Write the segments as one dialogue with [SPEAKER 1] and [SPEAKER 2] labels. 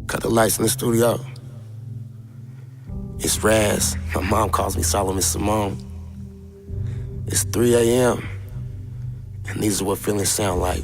[SPEAKER 1] Cut the lights in the studio. It's Raz. My mom calls me Solomon Simone. It's 3 a.m. and these are what feelings sound like.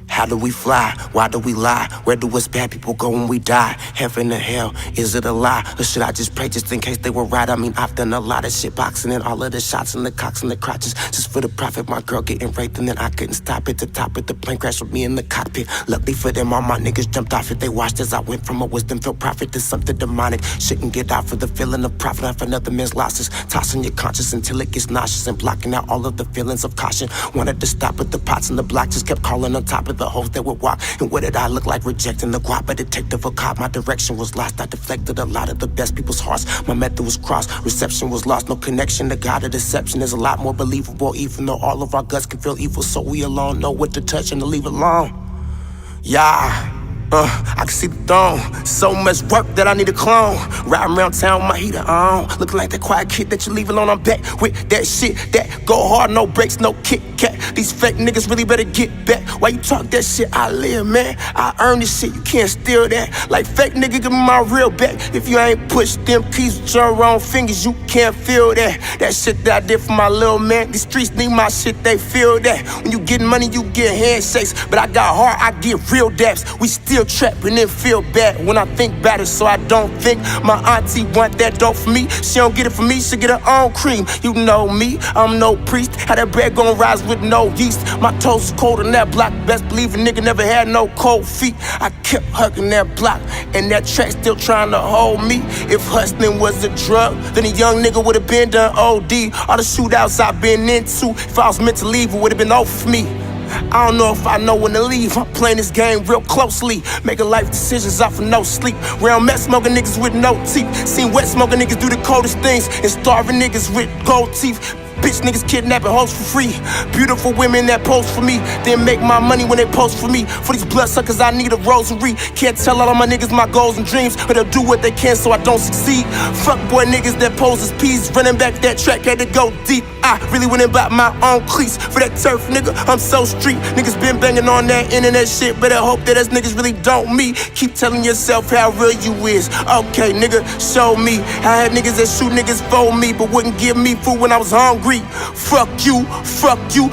[SPEAKER 1] How do we fly? Why do we lie? Where do us bad people go when we die? Heaven or hell, is it a lie? Or should I just pray just in case they were right? I mean, I've done a lot of shit, boxing and all of the shots and the cocks and the crotches. Just for the profit, my girl getting raped and then I couldn't stop it. To top it, the plane crashed with me in the cockpit. Luckily for them, all my niggas jumped off it. They watched as I went from a wisdom filled prophet to something demonic. Shouldn't get out for the feeling of profit, not for another man's losses. Tossing your conscience until it gets nauseous and blocking out all of the feelings of caution. Wanted to stop at the pots and the blocks, just kept calling on top of the hoes that would walk. And what did I look like? Rejecting the guap. A detective or cop, my direction was lost. I deflected a lot of the best people's hearts. My method was crossed, reception was lost. No connection to God, a deception is a lot more believable. Even though all of our guts can feel evil, so we alone know what to touch and to leave alone. Yeah. I can see the throne. So much work that I need a clone. Riding around town with my heater on. Looking like that quiet kid that you leave alone. I'm back with that shit that go hard, no brakes, no Kit Kat. These fake niggas really better get back. Why you talk that shit? I live, man. I earn this shit, you can't steal that. Like fake nigga, give me my real back. If you ain't pushed them keys with your own fingers, you can't feel that. That shit that I did for my little man. These streets need my shit, they feel that. When you get money, you get handshakes. But I got heart, I get real daps. We still trapped and then feel bad when I think about it, so I don't think my auntie want that dope for me. She don't get it from me, she get her own cream. You know me, I'm no priest. How that bread gon' rise with no yeast? My toes cold on that block. Best believe a nigga never had no cold feet. I kept hugging that block, and that track still trying to hold me. If hustling was a drug, then a young nigga would've been done OD. All the shootouts I've been into, if I was meant to leave, it would've been over for me. I don't know if I know when to leave. I'm playing this game real closely, making life decisions off of no sleep. Round meth smoking niggas with no teeth. Seen wet smoking niggas do the coldest things, and starving niggas with gold teeth. Bitch niggas kidnapping hoes for free. Beautiful women that pose for me, then make my money when they post for me. For these bloodsuckers I need a rosary. Can't tell all of my niggas my goals and dreams, but they'll do what they can so I don't succeed. Fuck boy niggas that pose as peas. Running back that track had to go deep. I really went and bought my own cleats. For that turf nigga, I'm so street. Niggas been banging on that internet shit, but I hope that us niggas really don't me. Keep telling yourself how real you is. Okay nigga, show me. I had niggas that shoot niggas for me, but wouldn't give me food when I was hungry. Fuck you,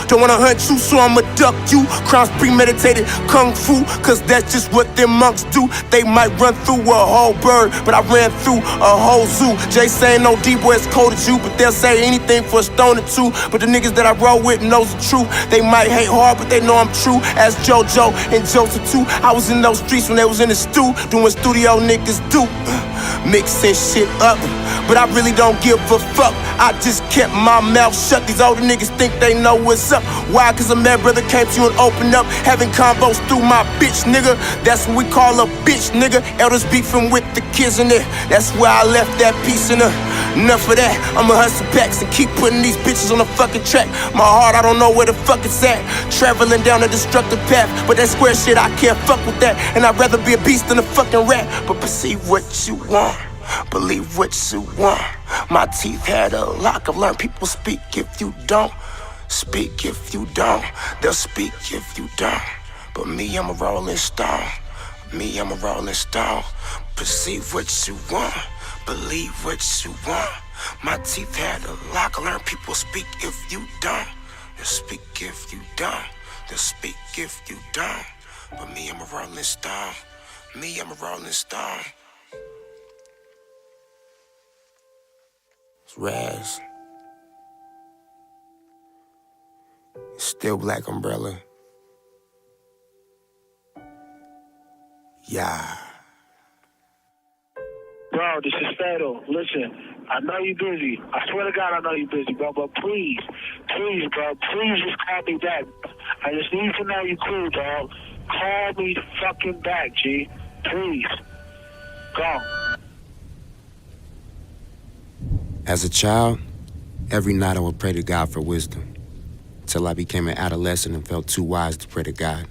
[SPEAKER 1] don't wanna hunt you, so I'ma duck you. Crimes premeditated, kung fu, cause that's just what them monks do. They might run through a whole bird, but I ran through a whole zoo. Jay saying no D-boy as cold as you, but they'll say anything for a stone or two. But the niggas that I roll with knows the truth. They might hate hard, but they know I'm true. As JoJo and Joseph too. I was in those streets when they was in the stew, doing studio niggas do. Mixing shit up, but I really don't give a fuck. I just kept my mouth shut. These older niggas think they know what's up. Why? Cause a mad brother came to you and opened up, having combos through my bitch, nigga. That's what we call a bitch, nigga. Elders beefing with the kids in it. That's where I left that piece in her. Enough of that, I'ma hustle packs and keep putting these bitches on the fucking track. My heart, I don't know where the fuck it's at. Traveling down a destructive path, but that square shit, I can't fuck with that. And I'd rather be a beast than a fucking rat. But perceive what you want, believe what you want. My teeth had a lock. I've learned people speak if you don't. Speak if you don't. They'll speak if you don't. But me, I'm a rolling stone. Me, I'm a rolling stone. Perceive what you want, believe what you want. My teeth had a lock. I learned people speak if you don't. They'll speak if you don't. They'll speak if you don't. But me, I'm a rolling stone. Me, I'm a rolling stone. It's Raz. Still Black Umbrella. Yeah.
[SPEAKER 2] Bro, this is Fatal. Listen, I know you're busy. I swear to God I know you're busy, bro. But please, bro, please just call me back. I just need to know you're cool, dog. Call me fucking back, G. Please. Go.
[SPEAKER 1] As a child, every night I would pray to God for wisdom, till I became an adolescent and felt too wise to pray to God.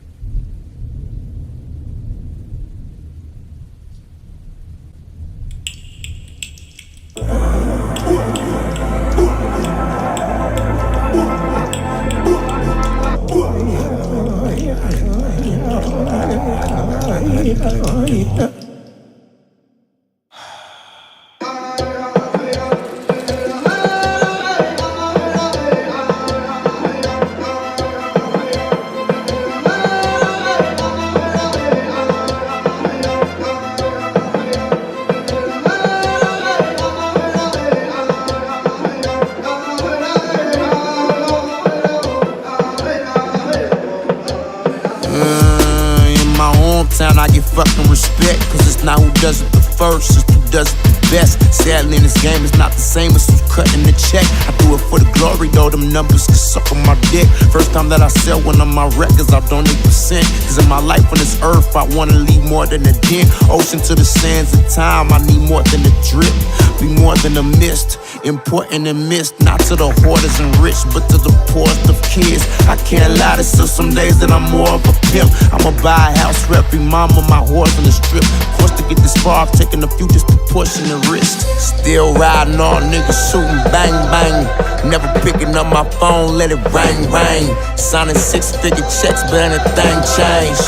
[SPEAKER 1] Hometown, I get fucking respect, cause it's not who does it the first, it's who does it the best. Sadly in this game, it's not the same as who's cutting the check. I do it for the glory, though them numbers can suck on my dick. First time that I sell one of my records, I donate percent. Cause in my life on this earth, I wanna leave more than a dent. Ocean to the sands of time, I need more than a drip. Be more than a mist, important and missed. Not to the hoarders and rich, but to the poorest of kids. I can't lie, there's still some days that I'm more of a pimp. I'ma buy a house, rep mama, my horse on the strip. Of course, to get this far, I've taken a few disproportionate risks. Still riding all niggas shooting bang bang. Never picking up my phone, let it ring ring. Signing 6-figure checks, but anything changed.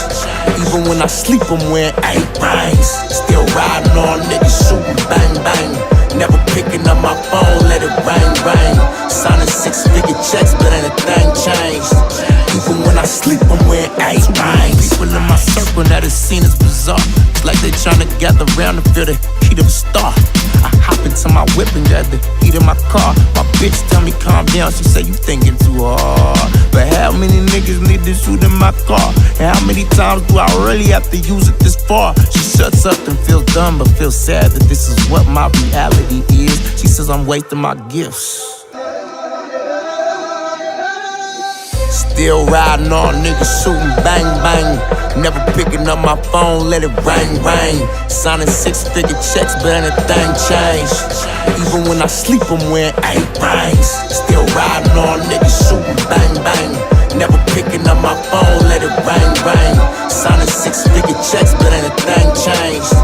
[SPEAKER 1] Even when I sleep, I'm wearing 8 rings. Still riding all niggas shooting bang bang. Never picking up my phone, let it ring ring. Signing 6-figure checks, but anything changed. Even when I sleep, I'm wearing 8 rings. People in my circle now, this scene is bizarre. It's like they tryna gather round to feel the heat of a star. I hop into my whip and got the heat in my car. My bitch tell me calm down, she say you thinking too hard. But how many niggas need to shoot in my car? And how many times do I really have to use it this far? She shuts up and feels dumb, but feels sad that this is what my reality is. She says I'm wasting my gifts. Still riding all niggas shooting bang bang. Never picking up my phone, let it ring ring. Signing 6-figure checks, but anything changed. Even when I sleep, I'm wearing 8 rings. Still riding all niggas shooting bang bang. Never picking up my phone, let it ring ring. Signing 6-figure checks, but anything changed.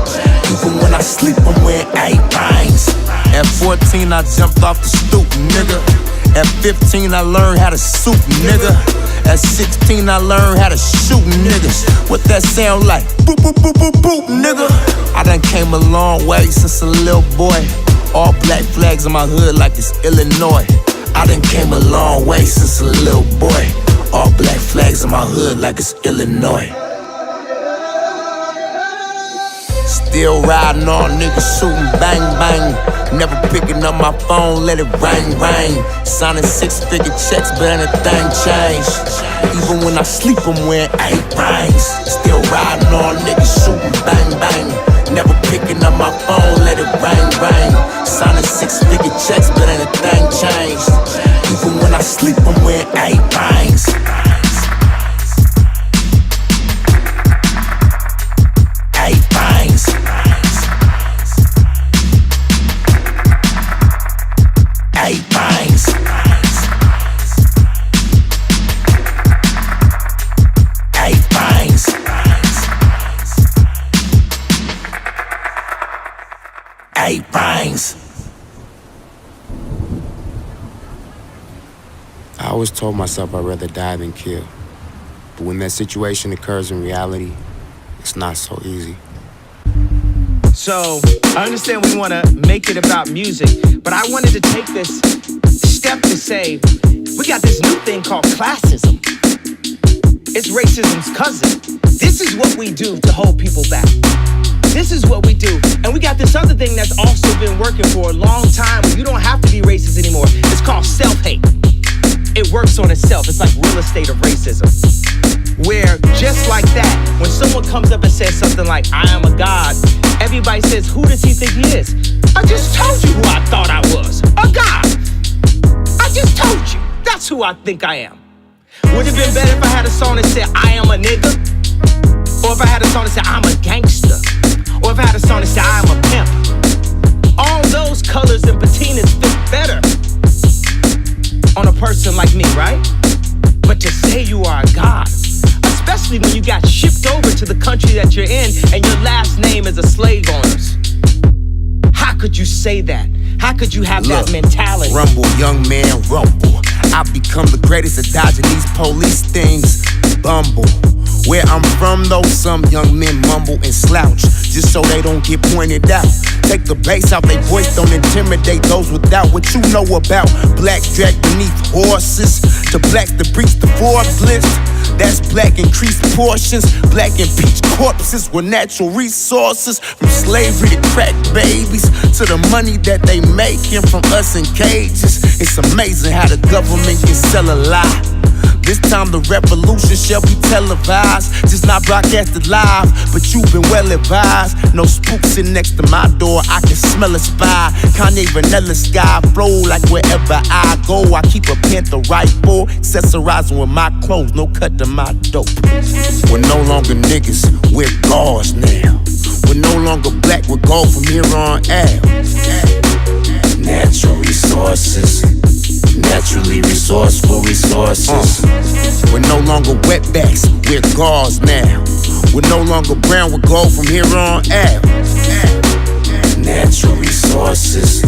[SPEAKER 1] Even when I sleep, I'm wearing 8 rings. At 14, I jumped off the stoop, nigga. At 15, I learned how to shoot, nigga. At 16, I learned how to shoot niggas. What that sound like? Boop, boop, boop, boop, boop, nigga. I done came a long way since a little boy. All black flags in my hood like it's Illinois. I done came a long way since a little boy. All black flags in my hood like it's Illinois. Still riding all niggas shooting bang bang. Never picking up my phone, let it ring ring. Signing 6-figure checks, but anything changed. Even when I sleep, I'm wearing 8 rings. Still riding all niggas shooting bang bang. Never picking up my phone, let it ring ring. Signing 6-figure checks, but anything changed. Even when I sleep, I'm wearing 8 rings. 8 rings. 8 rings. 8 rings. 8 rings. I always told myself I'd rather die than kill. But when that situation occurs in reality, it's not so easy.
[SPEAKER 3] So, I understand we want to make it about music, but I wanted to take this step to say, we got this new thing called classism. It's racism's cousin. This is what we do to hold people back. This is what we do. And we got this other thing that's also been working for a long time. You don't have to be racist anymore. It's called self-hate. It works on itself. It's like real estate of racism. Where just like that, when someone comes up and says something like, I am a god, everybody says, who does he think he is? I just told you who I thought I was. A god. I just told you. That's who I think I am. Would it have been better if I had a song that said, I am a nigga? Or if I had a song that said, I'm a gangster? Or if I had a song that said, I am a pimp? All those colors and patinas fit better on a person like me, right? But to say you are a god, especially when you got shipped over to the country that you're in and your last name is a slave owner's. How could you say that? How could you have that mentality?
[SPEAKER 1] Rumble, young man, rumble. I've become the greatest at dodging these police things. Bumble. Where I'm from, though, some young men mumble and slouch just so they don't get pointed out. Take the bass out, they voice don't intimidate those without what you know about. Blacks dragged beneath horses to blacks that breach the Forbes list. That's black increased portions, black and peach corpses with natural resources. From slavery to crack babies to the money that they making from us in cages. It's amazing how the government can sell a lie. This time the revolution shall be televised, just not broadcasted live, but you've been well advised. No spooks sitting next to my door, I can smell a spy. Kanye vanilla sky flow like wherever I go. I keep a panther rifle, accessorizing with my clothes, no cut to my dope. We're no longer niggas, we're gauze now. We're no longer black, we're gold from here on out. Natural resources, naturally resourceful resources. We're no longer wetbacks, we're gauze now. We're no longer brown, we're gold from here on out. Natural resources,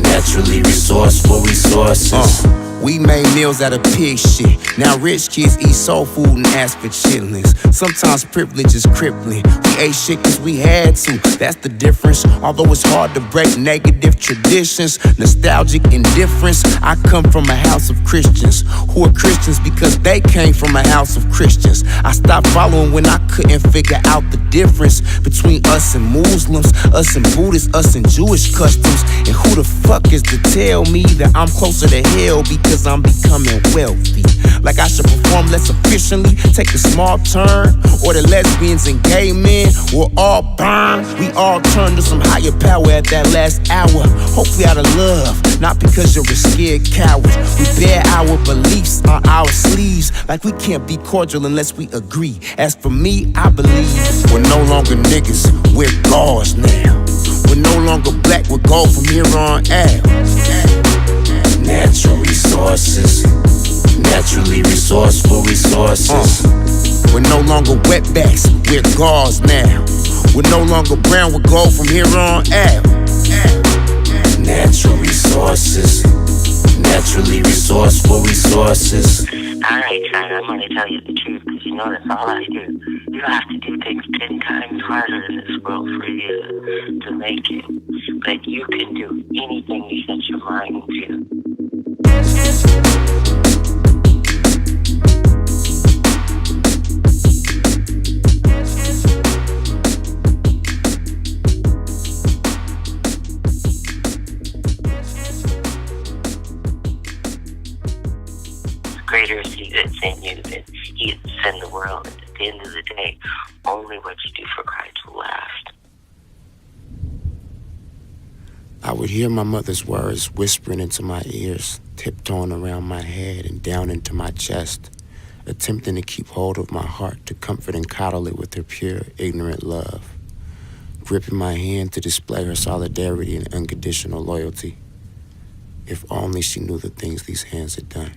[SPEAKER 1] naturally resourceful resources. We made meals out of pig shit. Now rich kids eat soul food and ask for chitlins. Sometimes privilege is crippling. We ate shit cause we had to, that's the difference. Although it's hard to break negative traditions, nostalgic indifference. I come from a house of Christians who are Christians because they came from a house of Christians. I stopped following when I couldn't figure out the difference between us and Muslims, us and Buddhists, us and Jewish customs. And who the fuck is to tell me that I'm closer to hell because I'm becoming wealthy? Like I should perform less efficiently, take a small turn, or the lesbians and gay men will all burn. We all turn to some higher power at that last hour, hopefully out of love, not because you're a scared coward. We bear our beliefs on our sleeves, like we can't be cordial unless we agree. As for me, I believe we're no longer niggas, we're gauze now. We're no longer black, we're gold from here on out. Natural resources, naturally resourceful resources. We're no longer wetbacks, we're gauze now. We're no longer brown, we're gold from here on out. Natural resources, naturally resourceful resources.
[SPEAKER 4] Alright, son, I'm gonna tell you the truth, because you know that's all I do. You have to do things 10 times harder in this world for you to make it. But you can do anything you set your mind to. Greater is he that's in you than he that's in the world. And at the end of the day, only what you do for Christ will last.
[SPEAKER 1] I would hear my mother's words whispering into my ears, tiptoeing around my head and down into my chest, attempting to keep hold of my heart, to comfort and coddle it with her pure, ignorant love, gripping my hand to display her solidarity and unconditional loyalty. If only she knew the things these hands had done.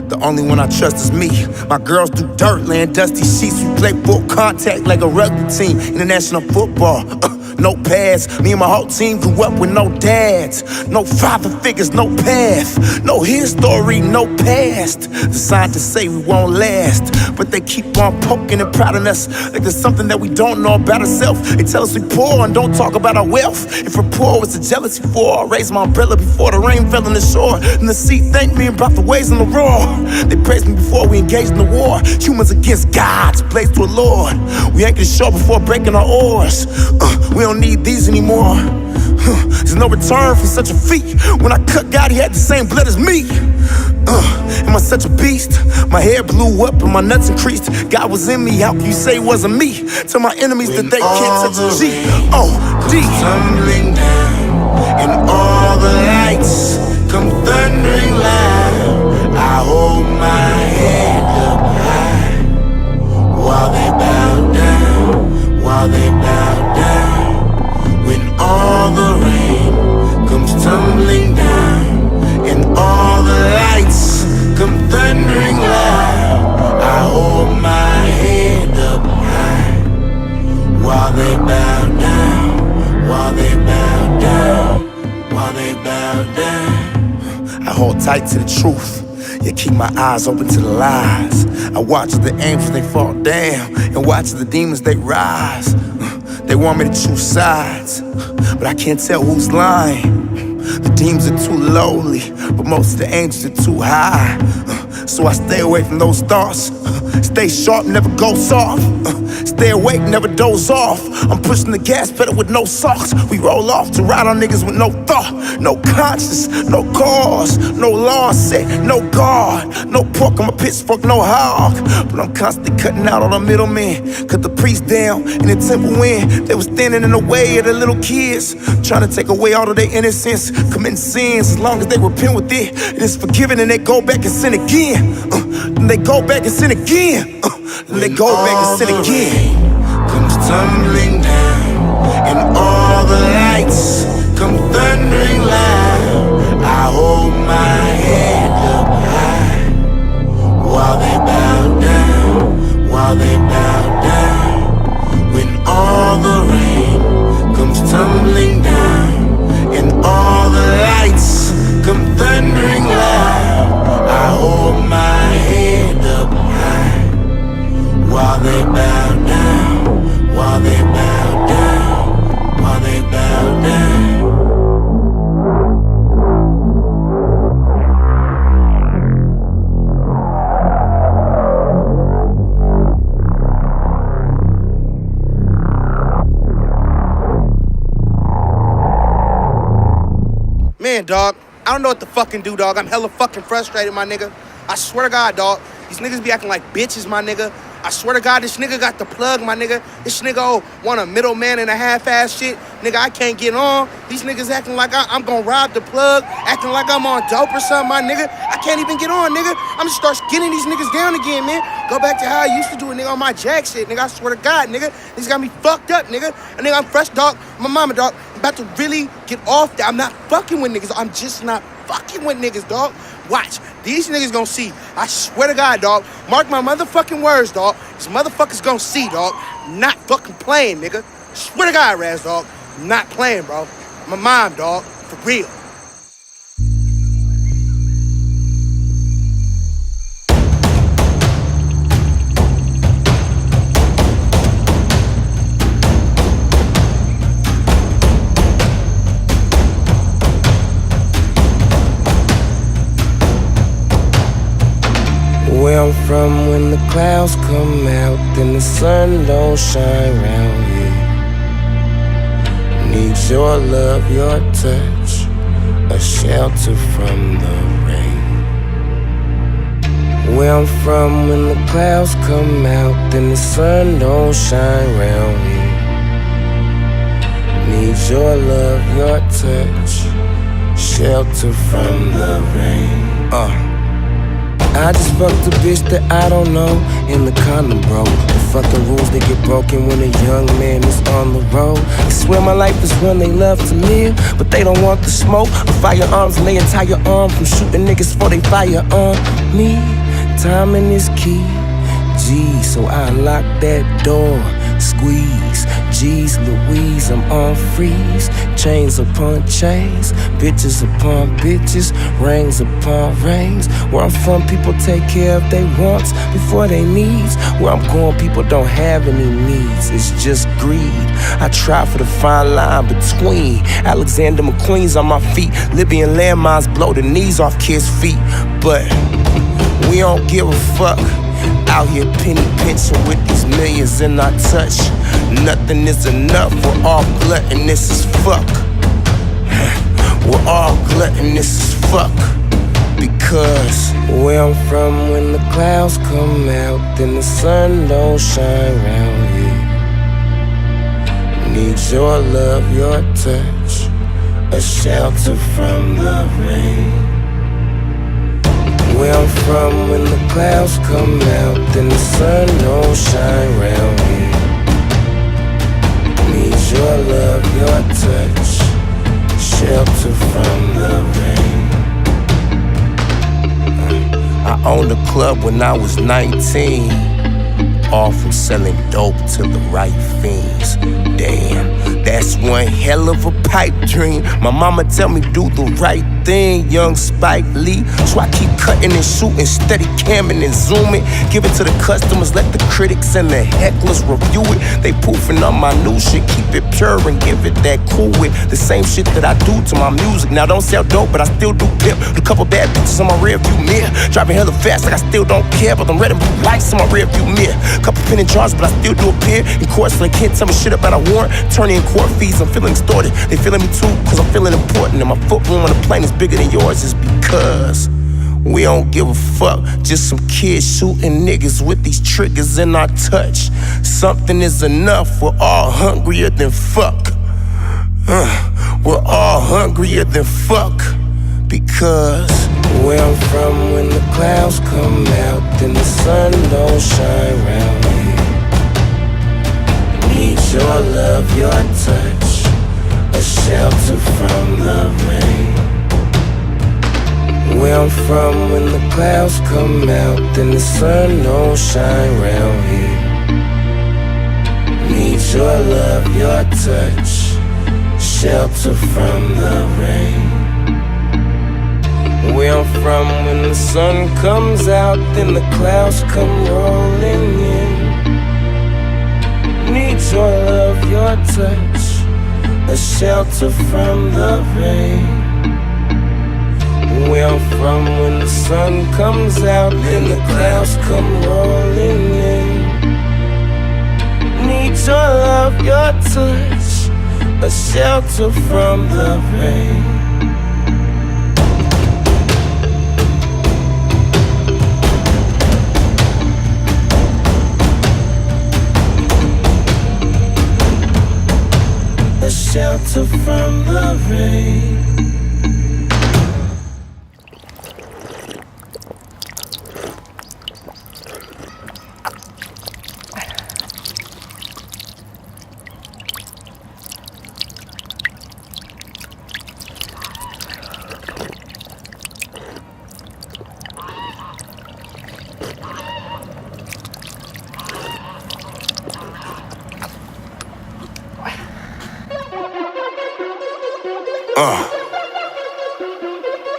[SPEAKER 1] The only one I trust is me. My girls do dirt, laying dusty sheets. We play full contact like a rugby team. International football, no pads. Me and my whole team grew up with no dads. No father figures, no path. No history, no past. Designed to say we won't last, but they keep on poking and prodding us like there's something that we don't know about ourselves. They tell us we poor and don't talk about our wealth. If we're poor, it's a jealousy for. I raised my umbrella before the rain fell on the shore. And the sea thanked me about the waves in the roar. They praised me before we engaged in the war. Humans against gods, place to a Lord. We anchored ashore before breaking our oars. We don't need these anymore. There's no return for such a feat. When I cut God, he had the same blood as me. Am I such a beast? My hair blew up and my nuts increased. God was in me, how can you say it wasn't me? Tell my enemies when that they can't touch a G-O-D.
[SPEAKER 5] Tumbling down and all
[SPEAKER 1] all the lights come thundering loud, I hold my head up high while they bow down, while they bow down. When all the rain comes tumbling down and all the lights come thundering loud, I hold my head up high while they bow down, while they bow down, while they bow down. I hold tight to the truth, yeah, keep my eyes open to the lies. I watch the angels, they fall down, and watch the demons, they rise. They want me to choose sides, but I can't tell who's lying. The demons are too lowly, but most of the angels are too high. So I stay away from those thoughts. Stay sharp, never go soft. Stay awake, never doze off. I'm pushing the gas pedal with no socks. We roll off to ride on niggas with no thought, no conscience, no cause, no law set, no guard, no pork, I'm a pitchfork, no hog. But I'm constantly cutting out all the middlemen. Cut the priest down in the temple when they was standing in the way of the little kids, trying to take away all of their innocence, committing sins. As long as they repent with it, it is forgiven, and they go back and sin again. Then they go back and sin again. Then they go back and sin again. Comes tumbling down, and all the lights come thundering loud, I hold my head up high while they bow down, while they bow down. When all the rain comes tumbling down and all the lights come thundering loud, I hold my head up high while they bow down, while they bow down, while they bow down.
[SPEAKER 3] Man, dog, I don't know what to fucking do, dog. I'm hella fucking frustrated, my nigga. I swear to God, dog, these niggas be acting like bitches, my nigga. I swear to God, this nigga got the plug, my nigga. This nigga want a middleman and a half-ass shit. Nigga, I can't get on. These niggas acting like I'm gonna rob the plug, acting like I'm on dope or something, my nigga. I can't even get on, nigga. I'm gonna start getting these niggas down again, man. Go back to how I used to do it, nigga, on my jack shit, nigga. I swear to God, nigga. This got me fucked up, nigga. And nigga, I'm fresh, dog. My mama, dog. I'm about to really get off that. I'm not fucking with niggas. I'm just not fucking with niggas, dog. Watch. These niggas gonna see. I swear to God, dog. Mark my motherfucking words, dog. These motherfuckers gonna see, dog. Not fucking playing, nigga. Swear to God, Raz, dog. Not playing, bro. My mom, dog. For real.
[SPEAKER 1] Where I'm from, when the clouds come out, then the sun don't shine round here. Need your love, your touch, a shelter from the rain. Where I'm from, when the clouds come out, then the sun don't shine round here. Need your love, your touch, shelter from the rain. I just fucked a bitch that I don't know in the condom, bro. The fucking rules that get broken when a young man is on the road. I swear my life is one they love to live, but they don't want the smoke or firearms, and they entire your arm from shooting niggas before they fire on me. Timing is key. G, so I unlock that door, squeeze. G's Louise, I'm on freeze. Chains upon chains, bitches upon bitches, rings upon rings. Where I'm from, people take care of their wants before they needs. Where I'm going, people don't have any needs. It's just greed. I try for the fine line between Alexander McQueen's on my feet. Libyan landmines blow the knees off kids' feet. But we don't give a fuck. Out here penny pinching with these millions in our touch. Nothing is enough, we're all gluttonous as fuck. We're all gluttonous as fuck. Because where I'm from, when the clouds come out, then the sun don't shine round here. Need your love, your touch, a shelter from the rain. Where I'm from, when the clouds come out, then the sun don't shine round here. Need your love, your touch, shelter from the rain. I owned a club when I was 19, all from selling dope to the right fiends. Damn, that's one hell of a pipe dream. My mama tell me do the right thing, young Spike Lee. So I keep cutting and shooting, steady camming and zooming. Give it to the customers, let the critics and the hecklers review it. They poofing on my new shit, keep it pure and give it that cool with the same shit that I do to my music. Now I don't sell dope, but I still do pimp. With a couple bad bitches on my rear view mirror. Driving hella fast like I still don't care, but I'm red and blue lights on my rear view mirror. Couple penny jars, but I still do appear in court, so they can't tell me shit about a warrant. Turning in court fees, I'm feeling extorted. They feeling me too, cause I'm feeling important. And my footroom on the plane is bigger than yours, is because we don't give a fuck. Just some kids shooting niggas with these triggers in our touch. Something is enough, we're all hungrier than fuck. We're all hungrier than fuck. Because where I'm from, when the clouds come out, then the sun don't shine round here. Need your love, your touch, a shelter from the rain. Where I'm from, when the clouds come out, then the sun don't shine round here. Need your love, your touch, shelter from the rain. Where I'm from, when the sun comes out, then the clouds come rolling in. Need your love, your touch, a shelter from the rain. Where I'm from, when the sun comes out, then the clouds come rolling in. Need your love, your touch, a shelter from the rain. A shelter from the rain.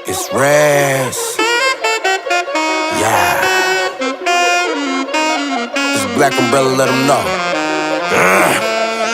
[SPEAKER 1] It's Raz. Yeah. This black umbrella, let them know.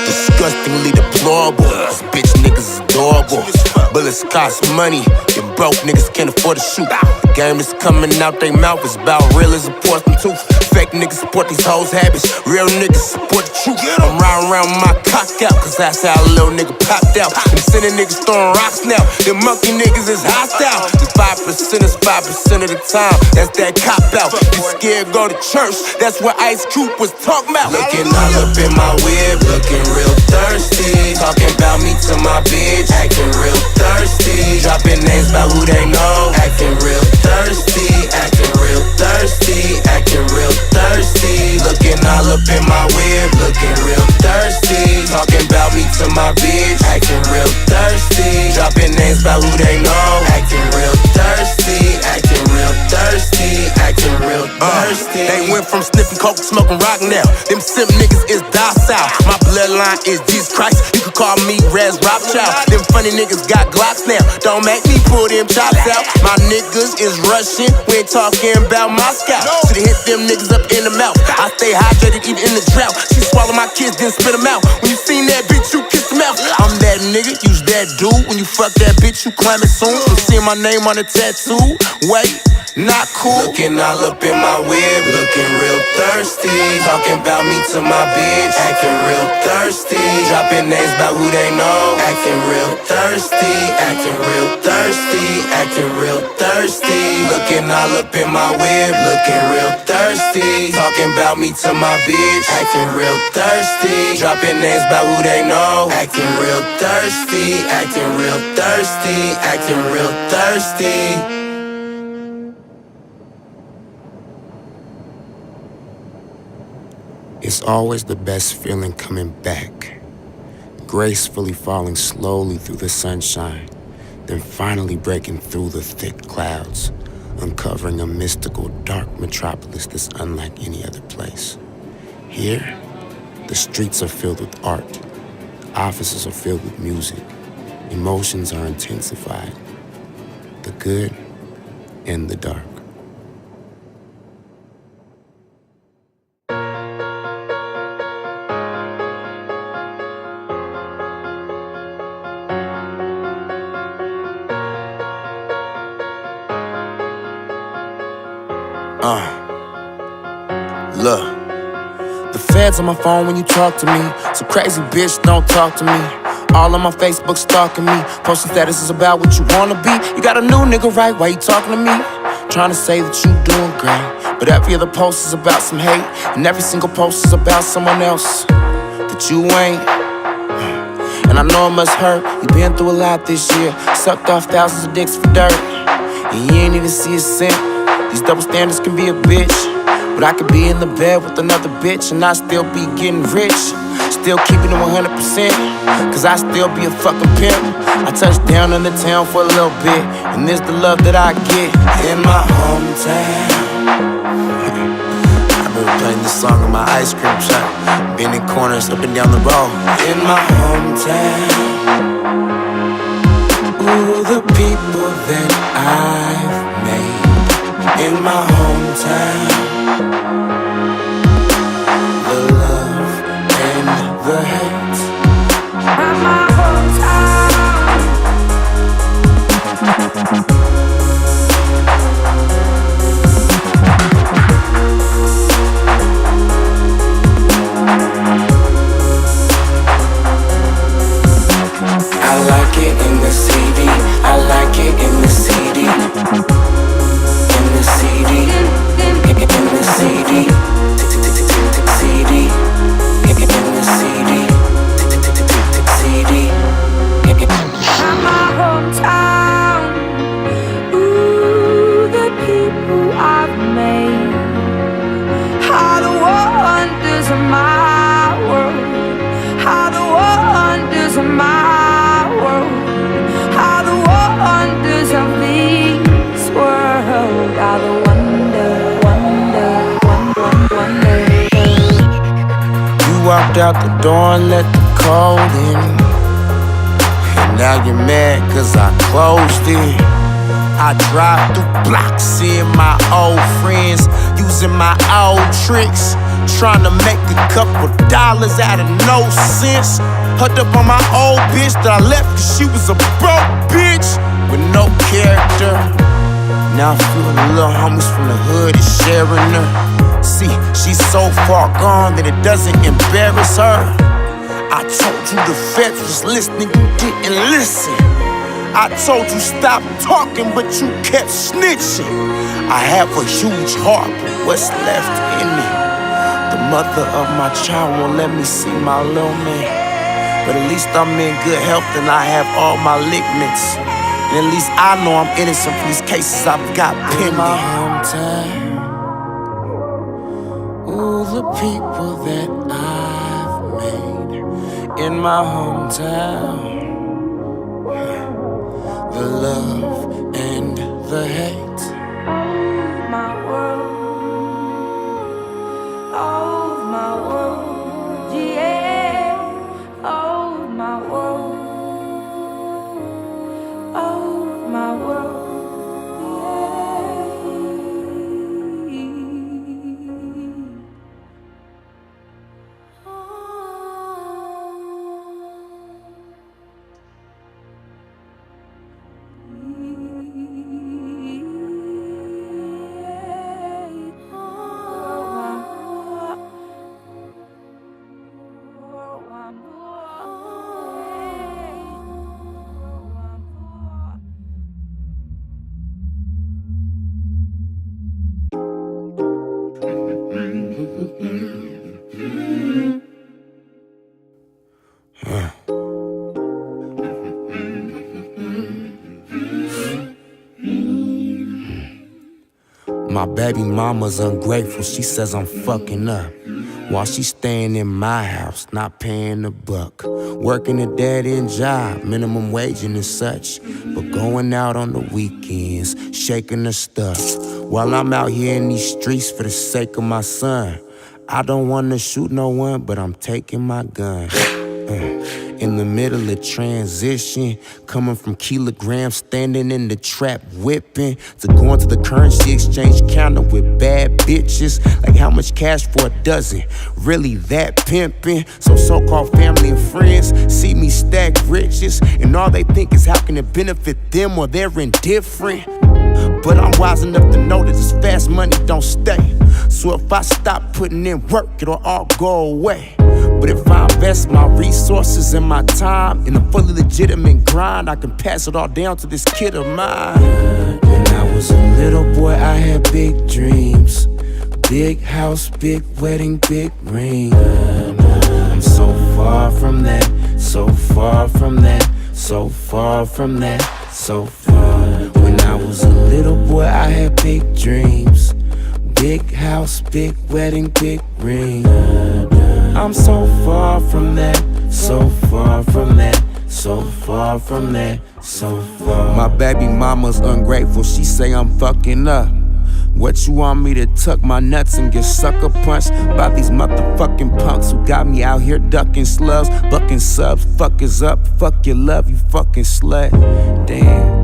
[SPEAKER 1] Disgustingly deplorable. This bitch niggas is adorable. Bullets cost money, and broke niggas can't afford to shoot. The game is coming out they mouth, is about real as a porcelain tooth. Fake niggas support these hoes' habits, real niggas support the truth. I'm riding around with my cock out, cause that's how a little nigga popped out. Them sinning niggas throwing rocks now, them monkey niggas is hostile. Just 5% is 5% of the time, that's that cop out. You scared, go to church, that's what Ice Cube was talking about. Looking all up in my whip, looking real thirsty. Talking about me to my bitch, acting real thirsty. Dropping names about who they know, acting real thirsty. Acting real thirsty, acting real thirsty. Looking all up in my whip, looking real thirsty. Talking about me to my bitch, acting real thirsty. Dropping names about who they know, acting real thirsty. Acting real thirsty, acting real thirsty. They went from sniffing coke to smoking rock now. Them simp niggas is docile. My bloodline is Jesus Christ. You could call me Raz Rothschild. Them funny niggas got Glocks now. Don't make me pull them chops out. My niggas is Russian. We ain't talking about Moscow. Should've hit them niggas up in the mouth. I stay hydrated even in the drought. She swallow my kids, then spit them out. When you seen that bitch, you kiss them out. I'm that nigga, use that dude. When you fuck that bitch, you climb it soon. You see my name on the tattoo. Wait. Not cool. Looking all up in my whip, looking real thirsty. Talking about me to my bitch, acting real thirsty. Dropping names about who they know, acting real thirsty. Acting real thirsty, acting real thirsty. Looking all up in my whip, looking real thirsty. Talking about me to my bitch, acting real thirsty. Dropping names about who they know, acting real thirsty. Acting real thirsty, acting real thirsty. It's always the best feeling coming back, gracefully falling slowly through the sunshine, then finally breaking through the thick clouds, uncovering a mystical, dark metropolis that's unlike any other place. Here, the streets are filled with art, offices are filled with music, emotions are intensified, the good and the dark. Look, the feds on my phone when you talk to me. So crazy bitch, don't talk to me. All on my Facebook stalking me. Posting statuses about what you wanna be. You got a new nigga, right? Why you talking to me? Trying to say that you doing great, but every other post is about some hate, and every single post is about someone else that you ain't. And I know it must hurt. You been through a lot this year. Sucked off thousands of dicks for dirt, and you ain't even see a cent. These double standards can be a bitch, but I could be in the bed with another bitch and I still be getting rich. Still keeping it 100%, cause I still be a fucking pimp. I touched down in the town for a little bit, and this the love that I get in my hometown. I remember playing this song in my ice cream truck, bending corners up and down the road. In my hometown, ooh, the people that I've made. In my hometown, the love and the hate. In my hometown, I like it in the CD. I like it in the CD. In the CD, in the CD, CD, in the CD, CD.
[SPEAKER 5] My hometown, ooh, the people I've made are the wonders of my world, are the wonders of my world, are the wonders of this world, are the wonder.
[SPEAKER 1] You walked out the door and let the cold in, and now you're mad cause I closed it. I drive through blocks, seeing my old friends, using my old tricks, trying to make a couple dollars out of no sense. Hooked up on my old bitch that I left cause she was a broke bitch with no character. Now I feel the little homies from the hood is sharing her. See, she's so far gone that it doesn't embarrass her. I told you the feds was listening, you didn't listen. I told you stop talking, but you kept snitching. I have a huge heart, but what's left in it? The mother of my child won't let me see my little man, but at least I'm in good health and I have all my ligaments. And at least I know I'm innocent from these cases I've got pending. In my hometown, ooh, the people that I've made. In my hometown, the love and the hate.
[SPEAKER 5] My world, oh my world, yeah, oh my world, oh my world, yeah.
[SPEAKER 1] My baby mama's ungrateful, she says I'm fucking up. While she's staying in my house, not paying a buck. Working a dead-end job, minimum wage and such. But going out on the weekends, shaking her stuff. While I'm out here in these streets for the sake of my son. I don't wanna shoot no one, but I'm taking my gun. In the middle of transition, coming from kilograms, standing in the trap, whipping, to going to the currency exchange counter with bad bitches. Like how much cash for a dozen? Really that pimping? So so-called family and friends see me stack riches, and all they think is how can it benefit them or they're indifferent. But I'm wise enough to know that this fast money don't stay. So if I stop putting in work, it'll all go away. But if I invest my resources and my time in a fully legitimate grind, I can pass it all down to this kid of mine. When I was a little boy, I had big dreams. Big house, big wedding, big ring. I'm so far from that, so far from that, so far from that, so far. When I was a little boy, I had big dreams. Big house, big wedding, big ring. I'm so far from that, so far from that, so far from that, so far. My baby mama's ungrateful, she say I'm fucking up. What you want me to tuck my nuts and get sucker punched by these motherfucking punks who got me out here ducking slugs, bucking subs, fuckers up, fuck your love, you fucking slut. Damn.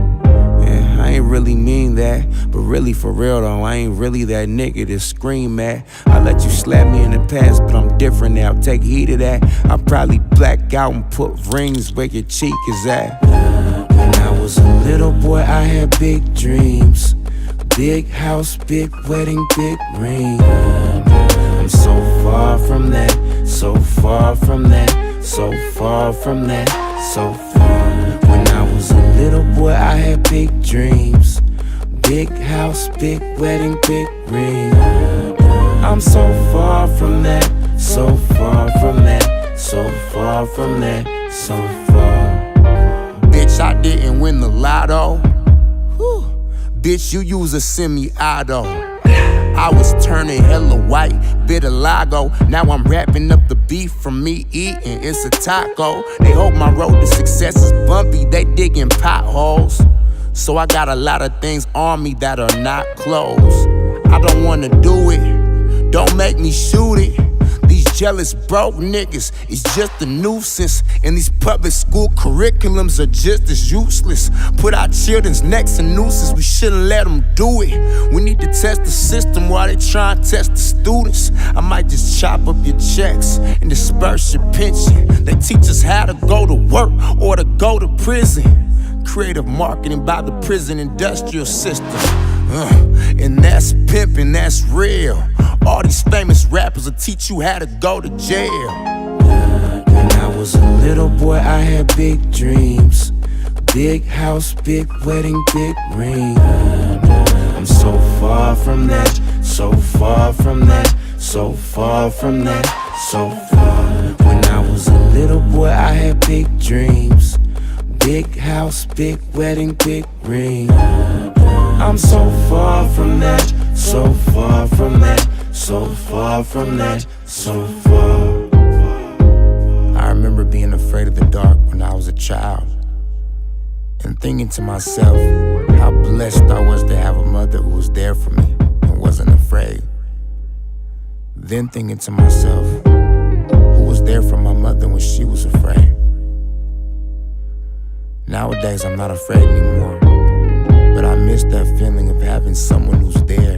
[SPEAKER 1] Yeah, I ain't really mean that, but really for real though, I ain't really that nigga to scream at. I let you slap me in the past, but I'm different now, take heed of that. I'll probably black out and put rings where your cheek is at. When I was a little boy, I had big dreams. Big house, big wedding, big ring. I'm so far from that, so far from that, so far from that, so far. When I was a little boy, I had big dreams. Big house, big wedding, big ring. I'm so far from that, so far from that, so far from that, so far. Bitch, I didn't win the lotto. Whew. Bitch, you use a semi-auto. I was turning hella white, vitiligo. Now I'm wrapping up the beef from me eating, it's a taco. They hope my road to success is bumpy, they digging potholes. So I got a lot of things on me that are not clothes. I don't wanna do it, don't make me shoot it. These jealous broke niggas is just a nuisance, and these public school curriculums are just as useless. Put our children's necks in nooses, we shouldn't let them do it. We need to test the system while they try and test the students. I might just chop up your checks and disperse your pension. They teach us how to go to work or to go to prison. Creative marketing by the prison industrial system. And that's pimping, that's real. All these famous rappers will teach you how to go to jail. When I was a little boy, I had big dreams. Big house, big wedding, big ring. I'm so far from that, so far from that, so far from that, so far. When I was a little boy, I had big dreams. Big house, big wedding, big ring. I'm so far from that, so far from that, so far from that, so far. I remember being afraid of the dark when I was a child, and thinking to myself how blessed I was to have a mother who was there for me and wasn't afraid. Then thinking to myself, who was there for my mother when she was afraid? Nowadays I'm not afraid anymore, but I miss that feeling of having someone who's there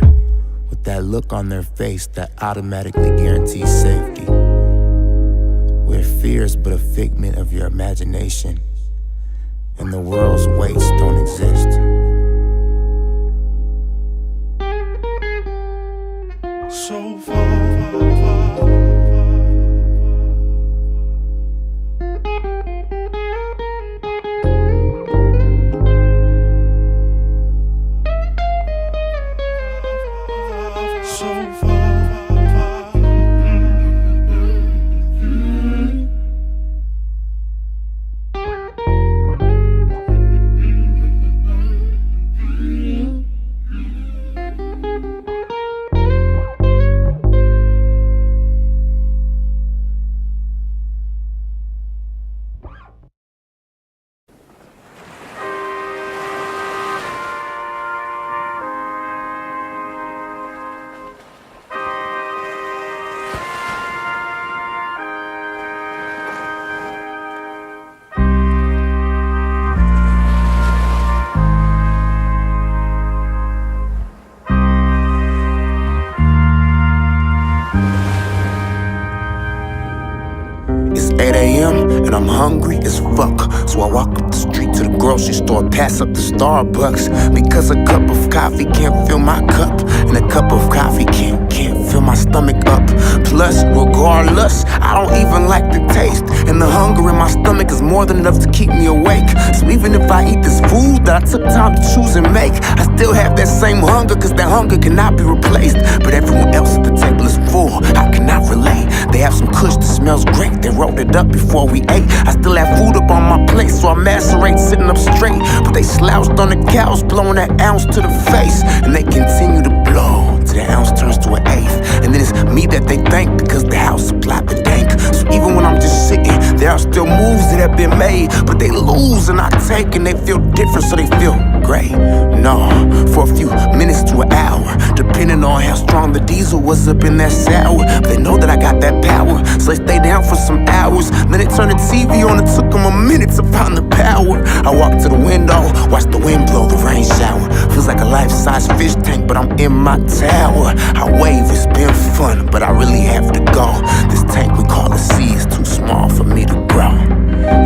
[SPEAKER 1] with that look on their face that automatically guarantees safety, where fear is but a figment of your imagination and the world's weights don't exist. So far. I'm hungry as fuck, so I walk up the street to the grocery store, pass up the Starbucks, because a cup of coffee can't fill my cup, and a cup of coffee can't fill my stomach up. Plus, regardless, I don't even like the taste, and the hunger in my stomach is more than enough to keep me awake. So even if I eat this food that I took time to choose and make, I still have that same hunger, cause that hunger cannot be replaced. But everyone else at the table is full, I cannot relate. They have some kush that smells great, they rolled it up before we ate. I still have food up on my plate, so I macerate sitting up straight. But they slouched on the couch, blowing that ounce to the face, and they continue to blow till the ounce turns to an eighth. And then it's me that they thank, because the house supply the dank. So even when I'm just sitting, there are still moves that have been made, but they lose and I take, and they feel different, so they feel great. No, for a few minutes to an hour, depending on how strong the diesel was up in that sour. But they know that I got that power, so they stay down for some hours. Then they turn the TV on, it took them a minute to find the power. I walk to the window, watch the wind blow, the rain shower. Feels like a life-size fish tank, but I'm in my tower. I wave, it's been fun, but I really have to go. This tank we call the sea is too small for me to grow.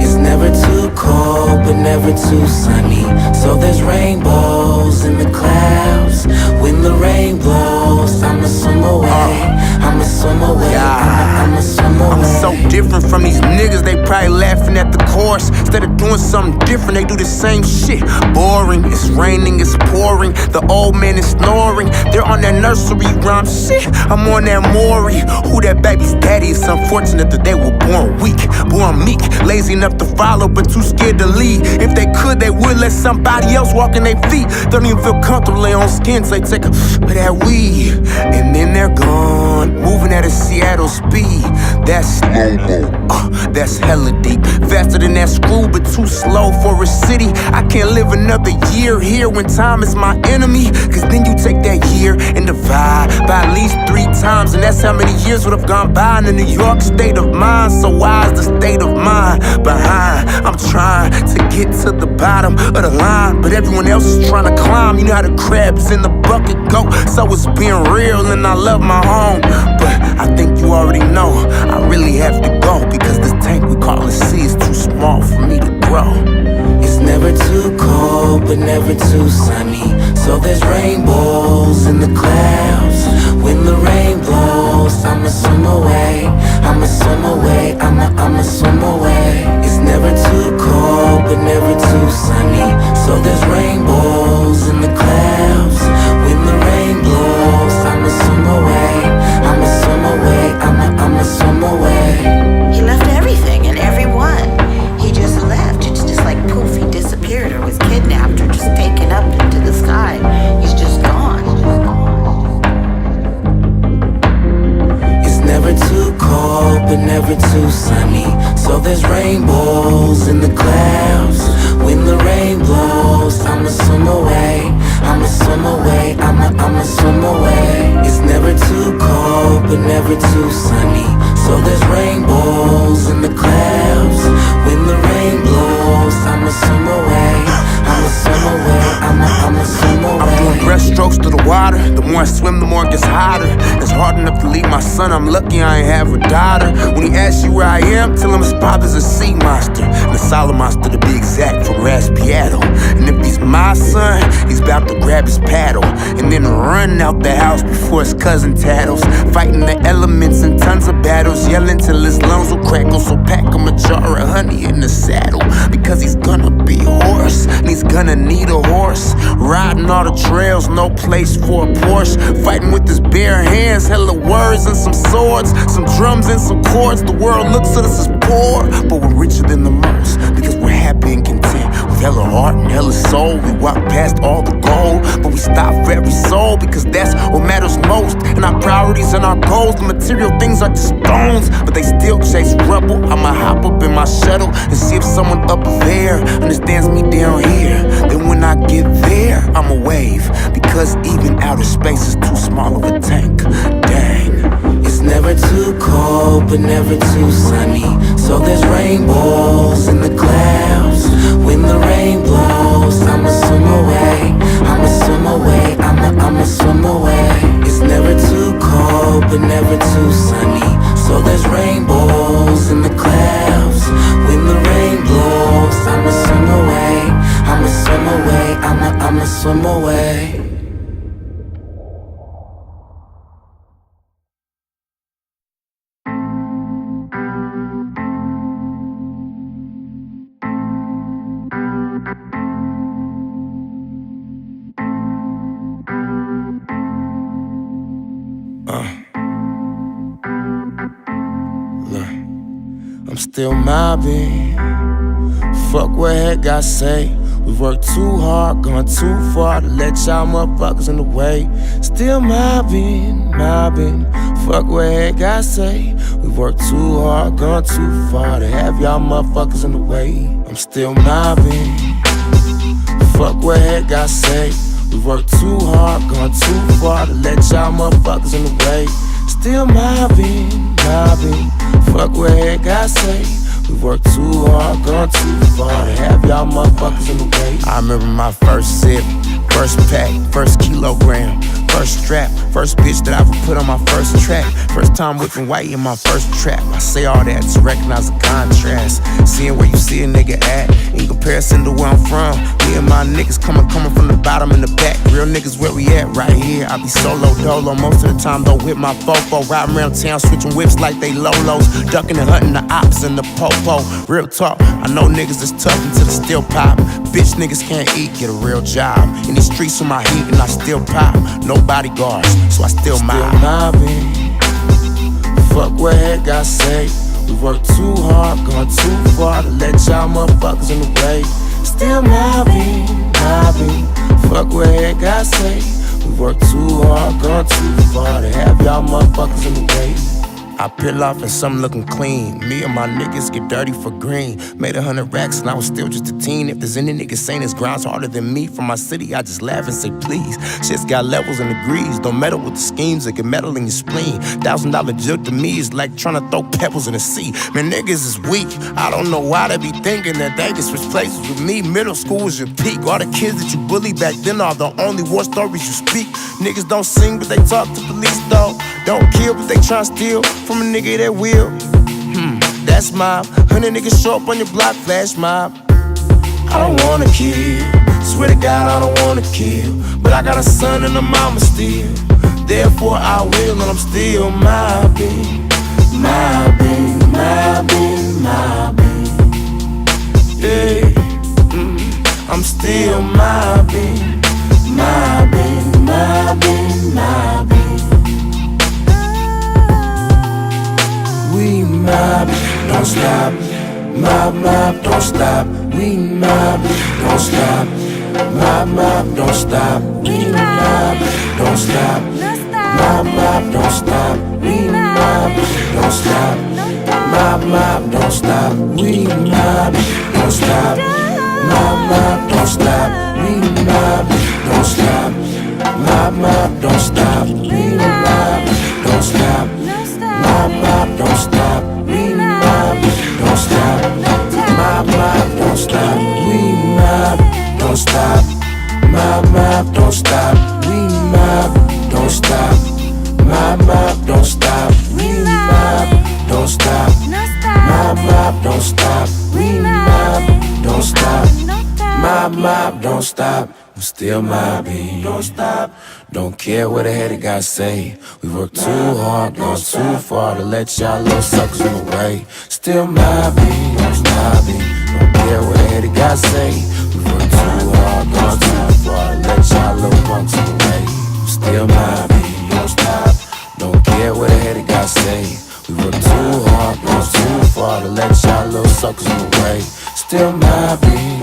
[SPEAKER 6] It's never too cold, but never too sunny. So there's rainbows in the clouds. When the rain blows, I'ma swim away. I'ma swim away. I'ma swim away.
[SPEAKER 1] I'm so different from these niggas, they probably laughing at the chorus. Instead of doing something different, they do the same shit. Boring, it's raining, it's pouring. The old man is snoring. They're on that nursery rhyme shit. I'm on that Maury. Who that baby's daddy? It's unfortunate that they were born weak, born meek, lazy enough to follow, but too scared to lead. If they could, they would let somebody else walk in their feet. Don't even feel comfortable lay on skin, so they take a of that weed, and then they're gone, moving at a Seattle speed. That's slow-mo, that's hella deep. Faster than that screw, but too slow for a city. I can't live another year here when time is my enemy. Cause then you take that year and divide by at least 3 times, and that's how many years would have gone by in the New York state of mind. So why is the state of mind behind? I'm trying to get to the bottom of the line, but everyone else is trying to climb. You know how the crabs in the bucket go, so it's being real and I love my home. But I think you already know I really have to go, because this tank we call a sea is too small for me to grow.
[SPEAKER 6] It's never too cold, but never too sunny. So there's rainbows in the clouds. When the rain blows, I'ma swim away. I'ma swim away. I'ma swim away. It's never too cold, but never too sunny. So there's rainbows in the clouds. When the rain blows, I'ma swim away. I'ma swim away. I'ma swim away.
[SPEAKER 7] He left everything and everyone. He just left. It's just like poof, he disappeared or was kidnapped or just taken up into the sky. He's just gone.
[SPEAKER 6] It's never too cold, but never too sunny. So there's rainbows in the clouds. When the rain blows, I'ma swim away. I'ma swim away. I'ma swim away. It's never too cold, but never too sunny. So there's rainbows in the clouds. When the rain blows, I'ma swim away. I'ma swim away. I'ma swim away.
[SPEAKER 1] I'm doing breaststrokes through the water. The more I swim, the more it gets hotter. It's hard enough to leave my son. I'm lucky I ain't have a daughter. When he asks you where I am, tell him his father's a sea monster, and a solid monster to be exact, from Raspiato. And if he's my son, he's about to grab his paddle and then run out the house before his cousin tattles, fighting the elements in tons of battles, yelling till his lungs will crackle. So pack him a jar of honey in the saddle, because he's gonna be a horse, and he's gonna need a horse. Riding all the trails, no place for a Porsche. Fighting with his bare hands, hella words and some swords, some drums and some chords. The world looks at us as poor, but we're richer than the most, because we're happy and content. With hella heart and hella soul, we walk past all the gold, but we stop for every soul, because that's what matters most. And our priorities and our goals, the material things are just stones, but they still chase rubble. I'ma hop up in my shuttle and see if someone up there understands me down here. Then when I get there, I'ma wave, because even outer space is too small of a tank. Dang.
[SPEAKER 6] It's never too cold, but never too sunny. So there's rainbows in the clouds. When the rain blows, I'ma swim away. I'ma swim away. I'ma swim away. It's never too cold, but never too sunny. So there's rainbows in the clouds. When the
[SPEAKER 1] still mobbing. Fuck what head got say. We worked too hard, gone too far to let y'all motherfuckers in the way. Still mobbing. Fuck what head got say. We worked too hard, gone too far to have y'all motherfuckers in the way. I'm still mobbing. Fuck what head got say. We worked too hard, gone too far to let y'all motherfuckers in the way. Still mobbing. Fuck what head got say. We worked too hard, gone too far to have y'all motherfuckers in the way. I remember my first sip, first pack, first kilogram, first strap, first bitch that I ever put on my first track. First time whipping white in my first trap. I say all that to recognize the contrast. Seeing where you see a nigga at in comparison to where I'm from. Me and my niggas coming from the bottom and the back. Real niggas where we at right here. I be solo dolo most of the time. Don't whip my fofo. Riding around town switching whips like they lolos. Ducking and hunting the ops and the popo. Real talk, I know niggas is tough until they still pop. Bitch niggas can't eat, get a real job. In these streets with my heat and I still pop. No bodyguards, so I still mobbing. Fuck what head got say. We worked too hard, gone too far to let y'all motherfuckers in the way. Still mobbing. Fuck what head got say. We worked too hard, gone too far to have y'all motherfuckers in the way. I peel off and something looking clean. Me and my niggas get dirty for green. Made 100 racks and I was still just a teen. If there's any niggas saying his ground's harder than me from my city, I just laugh and say please. Shit's got levels and degrees. Don't meddle with the schemes that get metal in your spleen. $1,000 joke to me is like trying to throw pebbles in the sea. Man, niggas is weak. I don't know why they be thinking that they can switch places with me. Middle school is your peak. All the kids that you bully back then are the only war stories you speak. Niggas don't sing but they talk to police though. Don't kill but they try to steal from a nigga that will. That's mob. 100 niggas show up on your block, flash mob. I don't wanna kill. Swear to God, I don't wanna kill. But I got a son and a mama still. Therefore I will, and I'm still mobbing. Yeah. I'm still mobbing. We mob, don't stop. Mob, don't stop. We mob, don't stop. Mob, don't stop. We mob, don't stop. Mob, don't stop. We mob, don't stop. Mob, don't stop. We mob, don't stop. Mob, don't stop. We mob, don't stop. Mob, don't stop. We mob, don't stop. Mob, don't stop. We mob, don't stop. Mob, don't stop. We mob, don't stop. Mob, don't stop. We mob, don't stop. Mob, don't stop. We mob, don't stop. Mob, don't stop. We mob, don't stop. Mob, don't stop. I'm still mobbing. Don't stop. Don't care what the head it got say. We worked too hard, gone too far to let y'all little suckers in the way. Still mobbing. Don't care what the head it got say. We worked too hard, gone too far to let y'all little punks in the way. Still mobbing. Don't stop. Don't care what the head it got say. We worked too hard, gone too far to let y'all little suckers in the way. Still mobbing.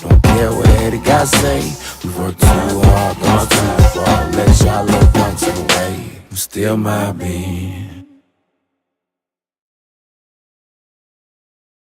[SPEAKER 1] Don't care what the head it got say. We worked too hard, gone too far to let y'all little punks in the way. I'm still mobbing.